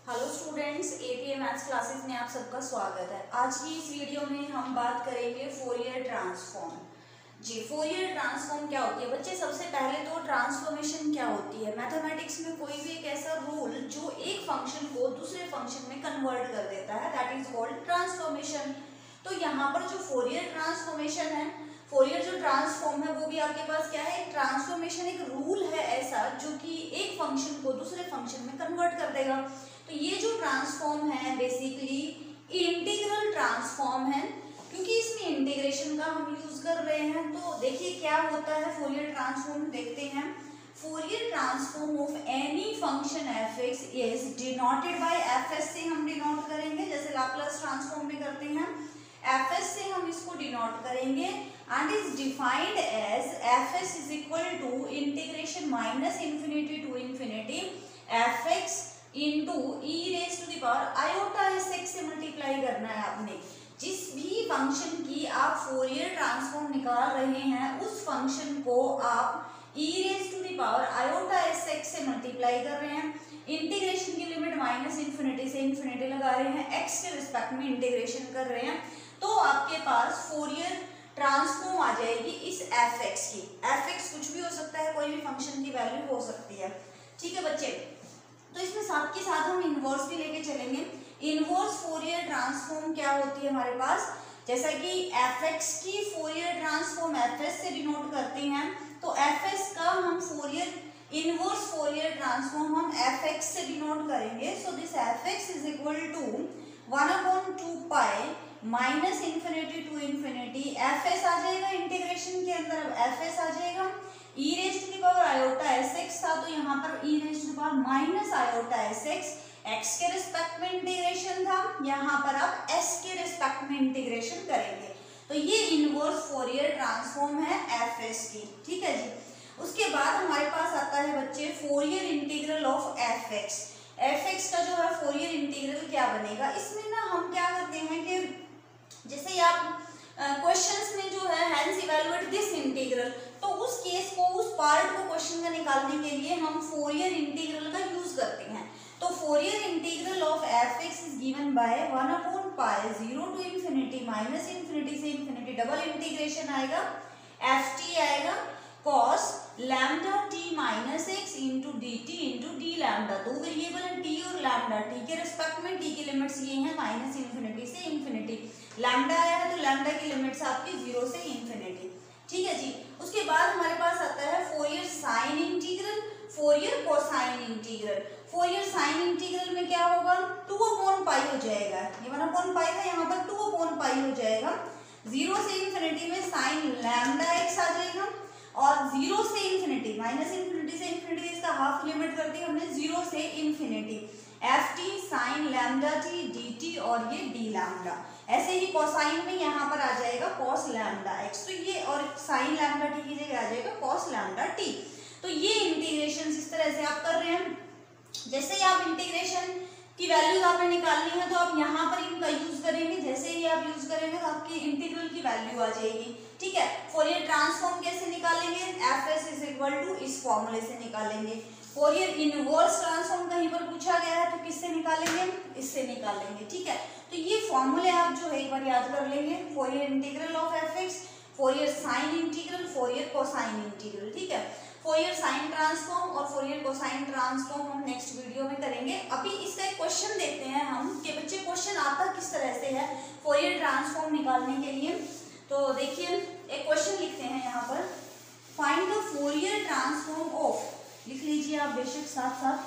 Hello students, APA maths classes में आप सबका स्वागत है। आज की इस वीडियो में हम बात करेंगे फोरियर ट्रांसफॉर्म। जी, फोरियर ट्रांसफॉर्म क्या होती है बच्चे? सबसे पहले तो ट्रांसफॉर्मेशन क्या होती है? मैथमेटिक्स में कोई भी एक ऐसा रूल जो एक फंक्शन को दूसरे फंक्शन में कन्वर्ट कर देता है, दैट इज कॉल्ड ट्रांसफॉर्मेशन। तो यहाँ पर जो फोरियर ट्रांसफॉर्मेशन है, फोरियर जो ट्रांसफॉर्म है वो भी आपके पास क्या है? एक ट्रांसफॉर्मेशन, एक रूल है ऐसा जो कि एक फंक्शन को दूसरे फंक्शन में कन्वर्ट कर देगा। तो ये जो ट्रांसफॉर्म है बेसिकली इंटीग्रल ट्रांसफॉर्म है, क्योंकि इसमें इंटीग्रेशन का हम यूज कर रहे हैं। तो देखिए क्या होता है फोरियर ट्रांसफॉर्म, देखते हैं। Fourier transform of any function F x is denoted by F s से हम डिनोट करेंगे, जैसे लाप्लास ट्रांसफॉर्म में करते हैं। एफ एस से हम इसको डिनोट करेंगे and is defined as F S is equal to integration minus infinity to infinity F X into E raise to the power iota S x से मल्टीप्लाई करना है आपने। जिस भी फंक्शन की आप फोरियर ट्रांसफॉर्म निकाल रहे हैं उस फंक्शन को आप e raise to the power iota S x से मल्टीप्लाई कर रहे हैं। इंटीग्रेशन की लिमिट माइनस इन्फिनिटी से इन्फिनिटी लगा रहे हैं, एक्स के रिस्पेक्ट में इंटीग्रेशन कर रहे हैं, तो आपके पास फोरियर ट्रांसफॉर्म आ जाएगी इस एफ एक्स की। एफ एक्स कुछ भी हो सकता है, कोई भी फंक्शन की वैल्यू हो सकती है। ठीक है बच्चे, तो इसमें साथ के साथ हम इनवर्स भी लेके चलेंगे। इनवर्स फोरियर ट्रांसफॉर्म क्या होती है हमारे पास? जैसा कि एफ एक्स की फोरियर ट्रांसफॉर्म एफ एस से डिनोट करते हैं, तो एफ एस का हम फोरियर इनवर्स फोरियर ट्रांसफॉर्म हम एफ एक्स से डिनोट करेंगे। So this f x is equal to 1/2 pi minus infinity to infinity f s आ जाएगा इंटीग्रेशन के अंदर। अब एफ एस आ जाएगा e raise to the power iota S x था, तो यहाँ पर e raise to the power minus iota S x, x के रिस्पेक्ट में इंटीग्रेशन था, यहाँ पर आप एस के रिस्पेक्ट में इंटीग्रेशन करेंगे। तो ये इनवर्स फोरियर ट्रांसफॉर्म है एफ एस की। ठीक है जी। उसके बाद हमारे पास आता है बच्चे Fourier integral of f x. F x का जो है फोरियर इंटीग्रल क्या बनेगा? इसमें ना हम क्या करते हैं कि जैसे आप क्वेश्चंस में जो है हेंस इवैल्यूएट दिस इंटीग्रल, तो उस केस को, उस पार्ट को क्वेश्चन का निकालने के लिए हम फोरियर इंटीग्रल का यूज करते हैं। तो Fourier integral of f x is given by 1/पाई 0 टू इन्फिनिटी माइनस इन्फिनिटी से इन्फिनिटी, डबल इंटीग्रेशन आएगा, एफ टी आएगा cos lambda t minus x into d t into d lambda. दो variable है टी और लैम्डा, टी के respect में t की लिमिट्स ये हैं माइनस इन्फिनिटी से इन्फिनिटी, लैम्डा आया है तो लैम्डा की लिमिट्स आपकी 0 से इन्फिनिटी। ठीक है जी। उसके बाद हमारे पास आता है Fourier sine integral, Fourier cosine integral. Fourier sine integral में क्या होगा? 2/पाई हो जाएगा, ये 1/पाई था, यहाँ पर 2/पाई हो जाएगा। 0 से इन्फिनिटी में साइन लैम्डा एक्स आ जाएगा, और 0 से इन्फिनिटी माइनस इन्फिनिटी से इन्फिनिटी, इसका हाफ लिमिट कर दी हमने 0 से infinity, F T sign lambda T D T और ये डी लैम्डा। ऐसे ही कोसाइन में यहाँ पर आ जाएगा कॉस लैम्डा एक्स, तो ये और साइन लैम्डा टी की जगह आ जाएगा कॉस लैम्डा टी। तो ये इंटीग्रेशन इस तरह से आप कर रहे हैं। जैसे ही आप इंटीग्रेशन की वैल्यूज आपने निकालनी है तो आप यहाँ पर इनका यूज करेंगे, जैसे ही आप यूज करेंगे तो आपकी इंटीग्रल की वैल्यू आ जाएगी। ठीक है। फोरियर ट्रांसफॉर्म कैसे निकालेंगे? F S is equal to इस फॉर्मूले से निकालेंगे। फोरियर इनवर्स ट्रांसफॉर्म कहीं पर पूछा गया है तो किससे निकालेंगे? इससे निकालेंगे। ठीक है। तो ये फॉर्मूले आप जो है एक बार याद कर लेंगे। Fourier integral of f x, Fourier sine integral, Fourier cosine integral. ठीक है। फोरियर साइन ट्रांसफॉर्म और फोरियर कोसाइन ट्रांसफॉर्म हम नेक्स्ट वीडियो में करेंगे। अभी इसका एक क्वेश्चन देखते हैं हम कि बच्चे क्वेश्चन आता किस तरह से है फोरियर ट्रांसफॉर्म निकालने के लिए। तो देखिए एक क्वेश्चन लिखते हैं यहाँ पर, find the Fourier transform of, लिख लीजिए आप बेशक साथ साथ,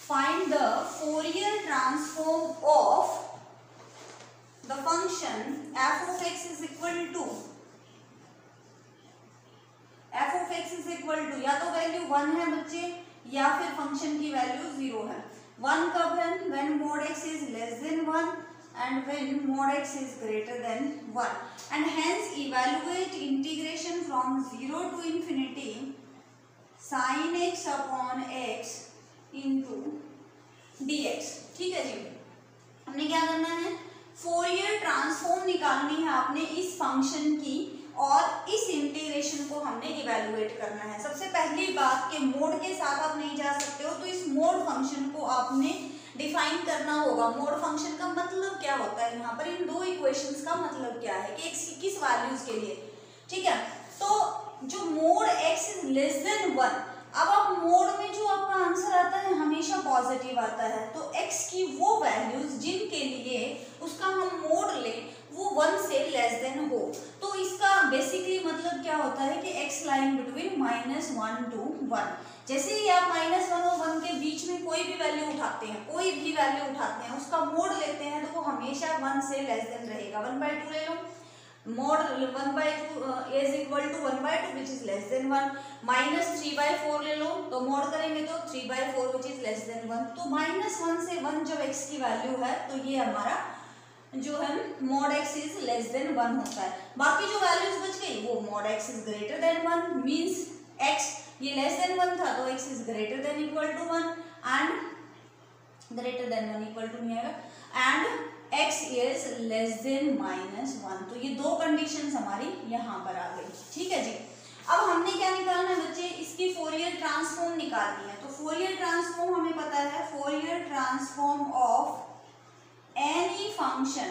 find the Fourier transform of the function F of X is equal to, F of X is equal to या तो वैल्यू 1 है बच्चे या फिर फंक्शन की वैल्यू 0 है। 1 कब है? When mode x is less than 1 and when mod x is greater than 1, and hence evaluate integration from 0 to infinity sin x upon x into dx। ठीक है जी। हमने क्या करना है? फोरियर ट्रांसफॉर्म निकालनी है आपने इस फंक्शन की, और इस इंटीग्रेशन को हमने इवेलुएट करना है। सबसे पहली बात कि मोड के साथ आप नहीं जा सकते हो, तो इस मोड फंक्शन को आपने डिफाइन करना होगा मोड फंक्शन का मतलब क्या होता है यहाँ पर, इन दो इक्वेशंस का मतलब क्या है कि x किस वैल्यूज के लिए, ठीक है। तो जो mode x is less than 1, अब आप मोड में जो आपका आंसर आता है हमेशा पॉजिटिव आता है, तो x की वो वैल्यूज जिनके लिए उसका हम मोड लें वो 1 से लेस देन हो, तो इसका बेसिकली मतलब क्या होता है कि x लाइन बिटवीन -1 to 1। जैसे ही आप -1 और 1 के बीच में कोई भी वैल्यू उठाते हैं, कोई भी वैल्यू उठाते हैं, उसका मोड लेते हैं तो वो हमेशा 1 से लेस देन रहेगा। 1/2 ले लो, mod 1/2 is equal to 1/2 which is less than 1। -3/4 ले लो तो मोड करेंगे तो 3/4 विच इज लेस देन 1। तो -1 से 1 जब x की वैल्यू है तो ये हमारा जो है mode x is less than 1 होता है। बाकी जो वैल्यूज बच गई वो mode x is greater than 1 means x ये लेस देन 1 था तो x is greater than equal to 1 and greater than 1 equal to नहीं आएगा and x is less than -1। तो ये दो कंडीशंस हमारी यहाँ पर आ गई, ठीक है जी। अब हमने क्या निकालना है बच्चे, इसकी फोरियर ट्रांसफॉर्म निकालनी है। तो फोरियर ट्रांसफॉर्म हमें पता है, Fourier transform of any function,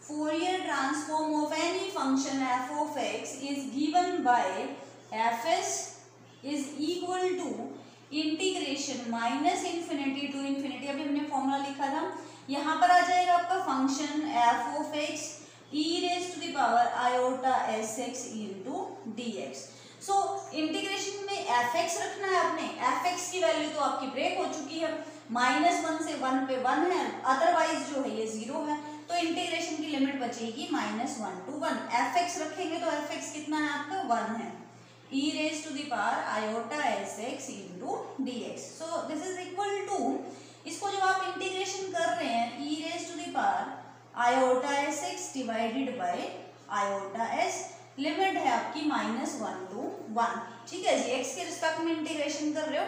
Fourier transform of any function f of x is given by fs is equal to integration -infinity to infinity। अभी हमने फॉर्मूला लिखा था, यहाँ पर आ जाएगा आपका function f of x e raised to the power iota sx into dx। So integration में fx रखना है आपने, fx की वैल्यू तो आपकी ब्रेक हो चुकी है, -1 से 1 पे 1 है, अदरवाइज जो है ये 0 है, तो इंटीग्रेशन की लिमिट बचेगी -1 to 1। fx रखेंगे तो fx कितना है आपका 1 है, e raised to the power iota sx into dx। So this is equal to, इसको जब आप इंटीग्रेशन कर रहे हैं e raised to the power iota sx divided by iota s, limit है आपकी -1 to 1, ठीक है जी। x के रिस्पेक्ट में इंटीग्रेशन कर रहे हो,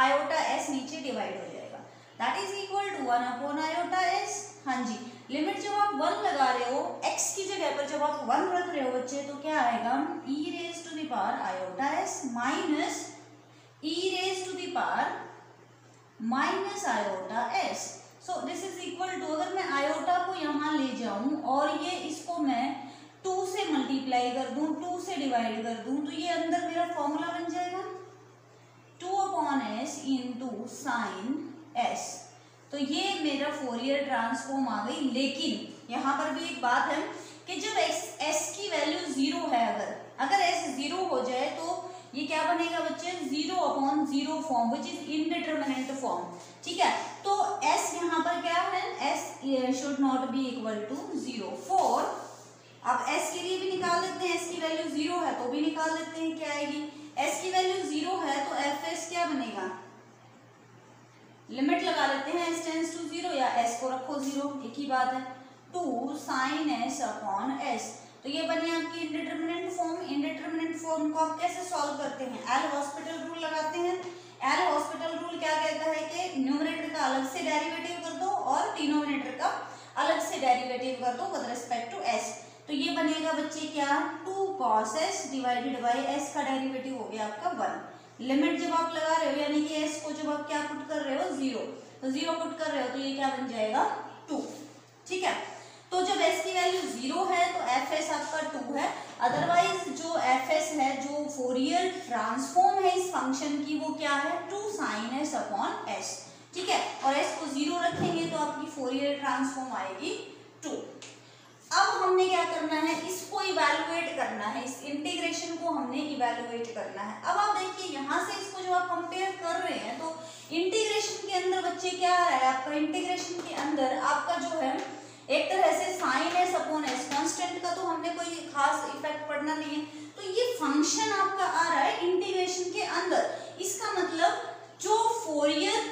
iota s नीचे डिवाइड हो जाएगा, that is equal to 1 upon iota s। हाँ जी, लिमिट जब आप 1 लगा रहे हो x की जगह पर, जब आप 1 रख रहे हो बच्चे तो क्या आएगा, e raised to the power iota s minus e raised to the power minus iota s। So this is equal to, अगर मैं iota को यहाँ ले जाऊं और ये इसको मैं 2 से मल्टीप्लाई कर दूं, 2 से डिवाइड कर दूं, तो ये अंदर मेरा फॉर्मूला बन जाएगा 2 upon s into sine s। तो ये मेरा फोरियर ट्रांसफॉर्म आ गई। लेकिन यहाँ पर भी एक बात है कि जब s की वैल्यू 0 है, अगर s 0 हो जाए तो ये क्या बनेगा बच्चे, 0 upon 0 form which is indeterminate form, ठीक है। तो s यहाँ पर क्या है, s should not be equal to 0 for, अब s के लिए भी निकाल लेते हैं, s की वैल्यू 0 है तो भी निकाल लेते हैं, क्या आएगी, s की वैल्यू 0 है तो fs क्या बनेगा, लिमिट लगा लेते हैं s टेंड्स टू 0 या s को रखो 0, एक ही बात है, 2 sin s अपॉन s। तो ये बनी आपकी इंडिटरमिनेंट फॉर्म। इंडिटरमिनेंट फॉर्म को आप कैसे सॉल्व करते हैं, एल हॉस्पिटल रूल लगाते हैं। एल हॉस्पिटल रूल क्या कहता है कि न्यूमरेटर का अलग से डेरिवेटिव कर दो और डिनोमिनेटर का अलग से डेरिवेटिव कर दो विद रिस्पेक्ट टू s। तो ये बनेगा बच्चे क्या, 2 cos s divided by s का डेरिवेटिव हो गया आपका 1। लिमिट जब आप लगा रहे हो यानी कि s को जब आप क्या पुट कर रहे हो 0, तो 0 पुट कर रहे हो तो ये क्या बन जाएगा 2, ठीक है। तो जब s की वैल्यू 0 है तो fs आपका 2 है, अदरवाइज जो fs है, जो फोरियर ट्रांसफॉर्म है इस फंक्शन की, वो क्या है 2 sin s अपॉन s, ठीक है। और s को 0 रखेंगे तो आपकी फोरियर ट्रांसफॉर्म आएगी 2। अब हमने क्या करना है, इसको इवैल्यूएट करना है, इस इंटीग्रेशन को हमने इवैल्यूएट करना है। अब आप देखिए यहाँ से इसको जब आप कंपेयर कर रहे हैं तो इंटीग्रेशन के अंदर बच्चे क्या आ रहा है आपका, इंटीग्रेशन के अंदर आपका जो है एक तरह से sine s upon s, constant का तो हमने कोई खास इफेक्ट पड़ना नहीं है, तो ये फंक्शन आपका आ रहा है इंटीग्रेशन के अंदर। इसका मतलब जो फोरियर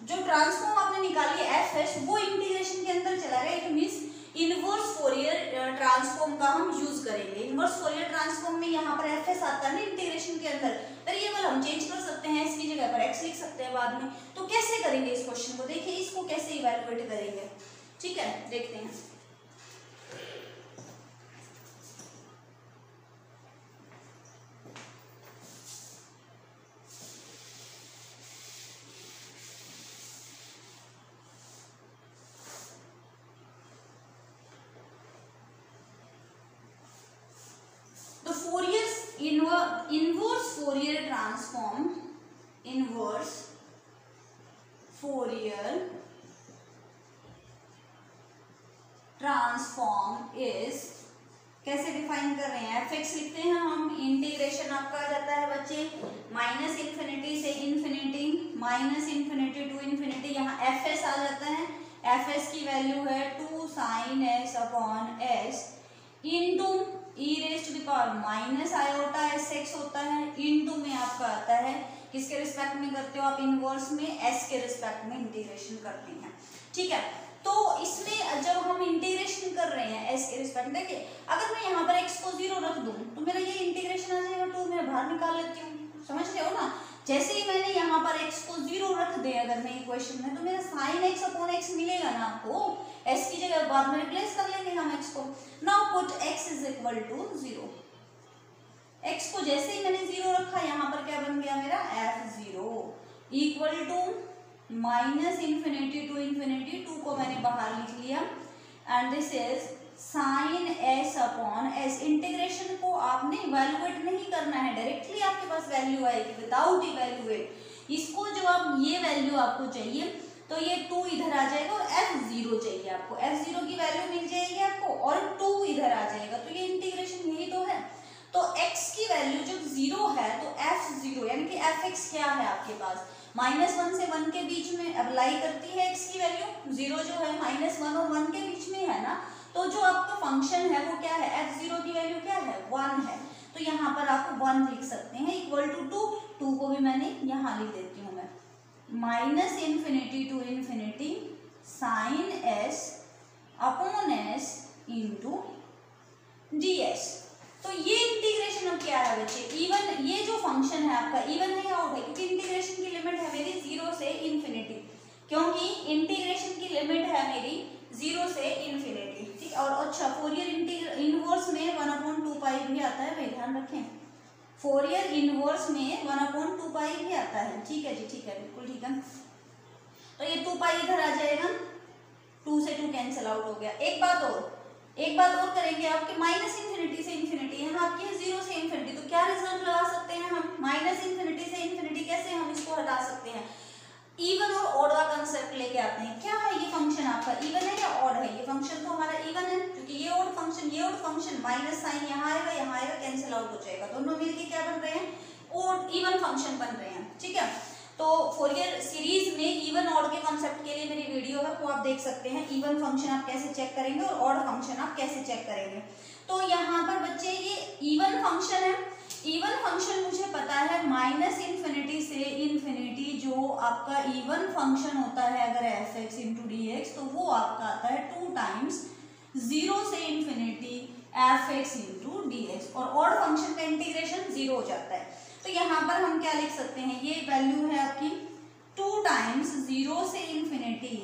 जो ट्रांसफॉर्म आपने निकाली एफ एस वो इंटीग्रेशन के अंदर चला गया, it means inverse Fourier transform का हम यूज करेंगे। इनवर्स फोरियर ट्रांसफॉर्म में यहाँ पर एफ एस आता है ना इंटीग्रेशन के अंदर, वेरिएबल हम चेंज कर सकते हैं, इसकी जगह पर एक्स लिख सकते हैं बाद में। तो कैसे करेंगे इस क्वेश्चन को, देखिए इसको कैसे इवैल्यूएट करेंगे, ठीक है, देखते हैं। Inverse Fourier transform, inverse Fourier transform is, कैसे डिफाइन कर रहे हैं, fx लिखते हैं हम, इंटीग्रेशन आपका आ जाता है बच्चे माइनस इन्फिनिटी से infinity, minus infinity to infinity, यहाँ fs आ जाता है, fs की वैल्यू है 2 sin s upon s into E raise to the power minus iota sx होता है, इंटू में आपका आता है, किसके रिस्पेक्ट में करते हो आप, इनवर्स में s के रिस्पेक्ट में इंटीग्रेशन करते हैं, ठीक है। तो इसमें जब हम इंटीग्रेशन कर रहे हैं s के रिस्पेक्ट, देखिए अगर मैं यहाँ पर x को 0 रख दूं तो मेरा ये इंटीग्रेशन आ जाएगा 2, मैं बाहर निकाल लेती हूँ, समझ रहे हो ना। जैसे ही मैंने यहाँ पर x को 0 रख दे अगर मैं इक्वेशन में, तो मेरा sin x अपॉन x मिलेगा ना आपको, s की जगह बाद में रिप्लेस कर लेंगे हम x को। Now put x is equal to 0, x को जैसे ही मैंने 0 रखा, यहाँ पर क्या बन गया मेरा f0 equal to minus infinity to infinity, 2 को मैंने बाहर लिख लिया, and this is sine s upon s। Integration को आपने इवैल्यूएट नहीं करना है, डायरेक्टली आपके पास वैल्यू आएगी विदाउट इवैल्यूएट। इसको जो आप ये वैल्यू आपको चाहिए तो ये 2 इधर आ जाएगा और f0 चाहिए आपको, f0 की वैल्यू मिल जाएगी आपको और 2 इधर आ जाएगा, तो ये इंटीग्रेशन यही तो है। तो x की वैल्यू जब 0 है तो f0 यानी कि fx क्या है आपके पास, -1 से 1 के बीच में अप्लाई करती है x की वैल्यू, 0 जो है -1 और 1 के बीच में है ना, तो जो आपका फंक्शन है वो क्या है, f0 की वैल्यू क्या है 1 है, तो यहाँ पर आप 1 लिख सकते हैं इक्वल टू 2 को भी मैंने यहाँ लिख देती हूँ मैं, minus infinity to infinity sine s upon s into ds। तो ये इंटीग्रेशन अब क्या है बच्चे, इवन, ये जो फंक्शन है आपका इवन है या आउट है, क्योंकि इंटीग्रेशन की लिमिट है मेरी 0 से इन्फिनिटी, क्योंकि इंटीग्रेशन की लिमिट है मेरी 0 से इन्फिनिटी, ठीक। और अच्छा फोरियर इनवर्स में 1/2 पाई भी आता है, भाई ध्यान रखें, फोरियर इनवर्स में 1/2 पाई भी आता है, ठीक है जी, ठीक है, बिल्कुल ठीक है। तो ये 2 पाई इधर आ जाएगा, 2 से 2 कैंसिल आउट हो गया। एक बात और करेंगे आपके, माइनस इन्फिनिटी से इन्फिनिटी है आपकी 0 से इन्फिनिटी, तो क्या रिजल्ट लगा सकते हैं हम, माइनस इन्फिनिटी से इन्फिनिटी कैसे हम इसको हटा सकते हैं, इवन और ऑड का कंसेप्ट लेके आते हैं। क्या है ये फंक्शन आपका, इवन है या ऑड है, ये फंक्शन तो हमारा इवन है, क्योंकि ये ऑड फंक्शन माइनस साइन यहाँ आएगा कैंसिल आउट हो जाएगा, दोनों मिलके क्या बन रहे हैं, ऑड इवन फंक्शन बन रहे हैं, ठीक है। तो फोरियर सीरीज में इवन ऑड के कॉन्सेप्ट के लिए मेरी वीडियो है, वो आप देख सकते हैं, इवन फंक्शन आप कैसे चेक करेंगे और ऑड फंक्शन आप कैसे चेक करेंगे। तो यहाँ पर बच्चे ये इवन फंक्शन है, इवन फंक्शन मुझे पता है माइनस इन्फिनिटी से इन्फिनिटी जो आपका इवन फंक्शन होता है अगर fx इंटू dx, तो वो आपका आता है 2 टाइम्स 0 से इन्फिनिटी fx इंटू dx, और ऑड फंक्शन का इंटीग्रेशन 0 हो जाता है। तो यहाँ पर हम क्या लिख सकते हैं, ये वैल्यू है आपकी 2 टाइम्स 0 से infinity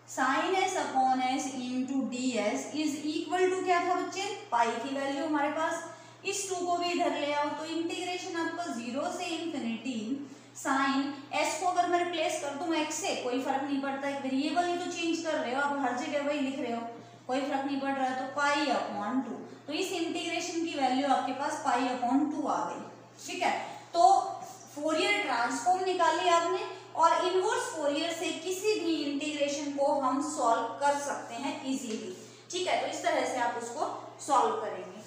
sine s upon s into ds is equal to क्या था बच्चे, पाई की वैल्यू हमारे पास, इस 2 को भी इधर ले आओ, तो इंटीग्रेशन आपका 0 से इन्फिनिटी साइन s को अगर मैं रिप्लेस कर दूं x से, कोई फर्क नहीं पड़ता, एक वेरिएबल ही तो चेंज कर रहे हो आप, हर जगह वही लिख रहे हो, कोई फर्क नहीं पड़ रहा है, तो पाई अपॉन 2, तो इस इंटीग्रेशन की वैल्यू आपके पास पाई अपॉन 2 आ गई, ठीक है। तो फोरियर ट्रांसफॉर्म निकाली आपने, और इनवर्स फोरियर से किसी भी इंटीग्रेशन को हम सॉल्व कर सकते हैं इजीली, ठीक है। तो इस तरह से आप उसको सॉल्व करेंगे।